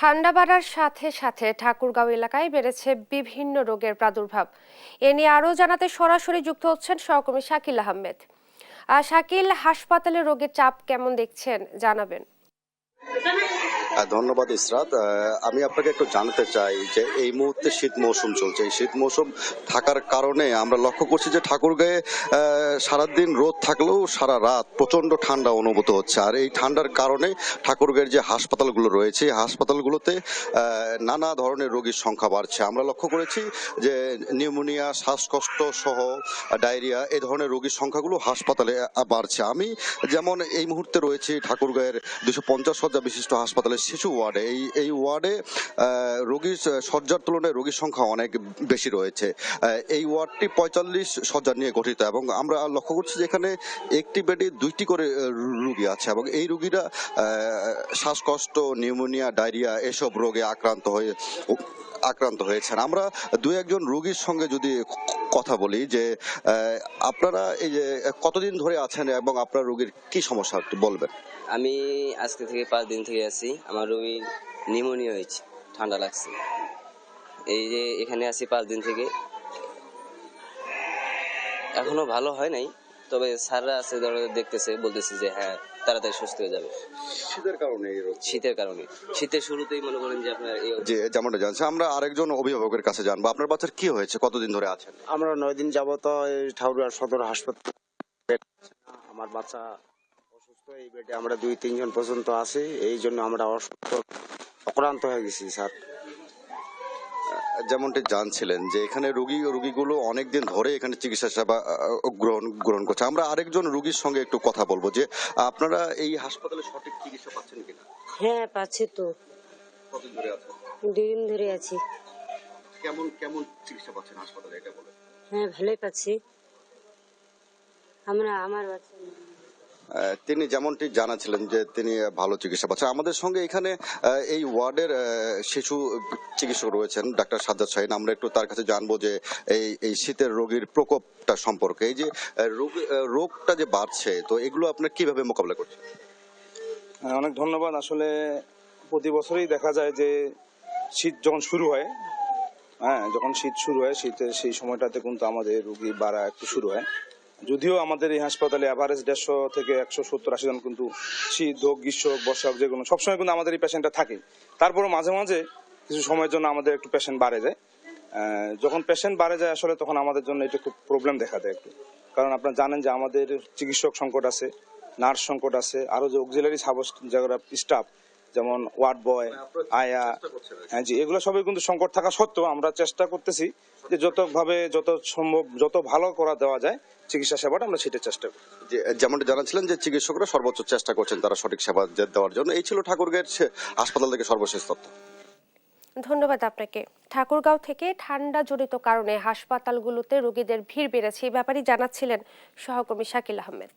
ঠান্ডা বাড়ার সাথে সাথে ঠাকুরগাঁও এলাকায় বেড়েছে বিভিন্ন রোগের প্রাদুর্ভাব। এ নিয়ে আরও জানাতে সরাসরি যুক্ত হচ্ছেন সহকর্মী শাকিল আহমেদ। শাকিল, হাসপাতালে রোগের চাপ কেমন দেখছেন জানাবেন। ধন্যবাদ ইসরাত। আমি আপনাকে একটু জানাতে চাই যে এই মুহূর্তে শীত মৌসুম চলছে। এই শীত মৌসুম থাকার কারণে আমরা লক্ষ্য করছি যে ঠাকুরগাঁয়ে সারাদিন রোদ থাকলেও সারা রাত প্রচন্ড ঠান্ডা অনুভূত হচ্ছে। আর এই ঠান্ডার কারণে ঠাকুরগাঁয়ের যে হাসপাতালগুলো রয়েছে এই হাসপাতালগুলোতে নানা ধরনের রোগীর সংখ্যা বাড়ছে। আমরা লক্ষ্য করেছি যে নিউমোনিয়া, শ্বাসকষ্ট সহ ডায়রিয়া এই ধরনের রোগীর সংখ্যাগুলো হাসপাতালে বাড়ছে। আমি যেমন এই মুহূর্তে রয়েছি ঠাকুরগাঁয়ের 250 শয্যা বিশিষ্ট হাসপাতালের শিশু ওয়ার্ডে। এই ওয়ার্ডে রোগীর শয্যার তুলনায় রোগীর সংখ্যা অনেক বেশি রয়েছে। এই ওয়ার্ডটি 45 শয্যা নিয়ে গঠিত এবং আমরা লক্ষ্য করছি যে এখানে একটি বেডে 2টি করে রোগী আছে এবং এই রোগীরা শ্বাসকষ্ট, নিউমোনিয়া, ডায়রিয়া এসব রোগে আক্রান্ত হয়েছেন। আমরা দুই একজন রোগীর সঙ্গে যদি কথা বলি যে আপনারা এই যে কতদিন ধরে আছেন এবং আপনার রোগীর কি সমস্যা একটু বলবেন। আমি আজকে থেকে 5 দিন থেকে আছি। আমার রোগীর নিউমোনিয়া হয়েছে, ঠান্ডা লাগছে। এই যে এখানে আছি 5 দিন থেকে, এখনো ভালো হয় নাই, তবে স্যাররা আছে দেখতেছে, বলতেছে যে হ্যাঁ তাড়াতাড়ি সুস্থ হয়ে যাবে। শীতের কারণে এই রোগ। শীতের কারণে, শীতের শুরুতেই মনে করেন যে আপনার যে যেমনটা জানছে। আমরা আরেকজন অভিভাবকের কাছে জানবো, আপনার বাচ্চার কি হয়েছে, কতদিন ধরে আছেন? আমরা 9 দিন যাবত এই ঠাকুরগাঁও সদর হাসপাতাল। আমার বাচ্চা অসুস্থ, এই বেডে আমরা 2-3 জন পর্যন্ত আছি। এই জন্য আমরা অক্লান্ত হয়ে গেছি স্যার। যেমনটি জানছিলেন যে এখানে রোগীগুলো অনেকদিন ধরে এখানে চিকিৎসা সেবা গ্রহণ করছে। আমরা আরেকজন রোগীর সঙ্গে একটু কথা বলবো যে আপনারা এই হাসপাতালে সঠিক চিকিৎসা পাচ্ছেন কিনা? হ্যাঁ পাচ্ছি তো। কতদিন ধরে আছেন? 2 দিন ধরে আছি। কেমন চিকিৎসা পাচ্ছেন হাসপাতালে এটা বলেন। হ্যাঁ ভালোই পাচ্ছি। আমার বাচ্চা তিনি যেমনটি জানাছিলেন যে তিনি ভালো চিকিৎসা পাচ্ছেন। আমাদের সঙ্গে এখানে এই ওয়ার্ডের শিশু চিকিৎসক রয়েছেন ডাক্তার সাজ্জাদ শাহীন। আমরা একটু তার কাছে জানবো যে এই শীতের রোগীর প্রকোপটা সম্পর্কে, এই যে রোগটা যে বাড়ছে, তো এগুলো আপনার কিভাবে মোকাবিলা করছেন? অনেক ধন্যবাদ। আসলে প্রতি বছরই দেখা যায় যে শীত যখন শুরু হয়, যখন শীত শুরু হয়, শীতের সেই সময়টাতে কিন্তু আমাদের রোগী বাড়া একটু শুরু হয়। যদিও আমাদের এই হাসপাতালে অ্যাভারেজ 150 থেকে 170-80 জন কিন্তু শীত হোক, গ্রীষ্ম হোক, বর্ষা হোক, যেগুলো সবসময় কিন্তু আমাদের এই পেশেন্টটা থাকে। তারপরে মাঝে মাঝে কিছু সময়ের জন্য আমাদের একটু পেশেন্ট বাড়ে যায়। যখন পেশেন্ট বাড়ে যায় আসলে তখন আমাদের জন্য এটা খুব প্রবলেম দেখা দেয় একটু। কারণ আপনারা জানেন যে আমাদের চিকিৎসক সংকট আছে, নার্স সংকট আছে, আরো যে অক্সিলারি যারা স্টাফ যেমন ওয়ার্ড বয়, আয়া, হ্যাঁ জি, এগুলো সবই কিন্তু সংকট থাকা সত্ত্বেও আমরা চেষ্টা করতেছি যে যত সম্ভব যত ভালো করা দেওয়া যায় চিকিৎসা সেবাটা আমরা সেটা চেষ্টা করি। যেমনটা জানাচ্ছিলেন যে চিকিৎসকরা সর্বোচ্চ চেষ্টা করছেন তারা সঠিক সেবা দেওয়ার জন্য। এই ছিল ঠাকুরগাঁয়ের হাসপাতাল থেকে সর্বশেষ তথ্য। ধন্যবাদ আপনাকে। ঠাকুরগাঁও থেকে ঠান্ডা জনিত কারণে হাসপাতালগুলোতে রোগীদের ভিড় বেড়েছে এই ব্যাপারে জানাচ্ছিলেন সহকর্মী শাকিল আহমেদ।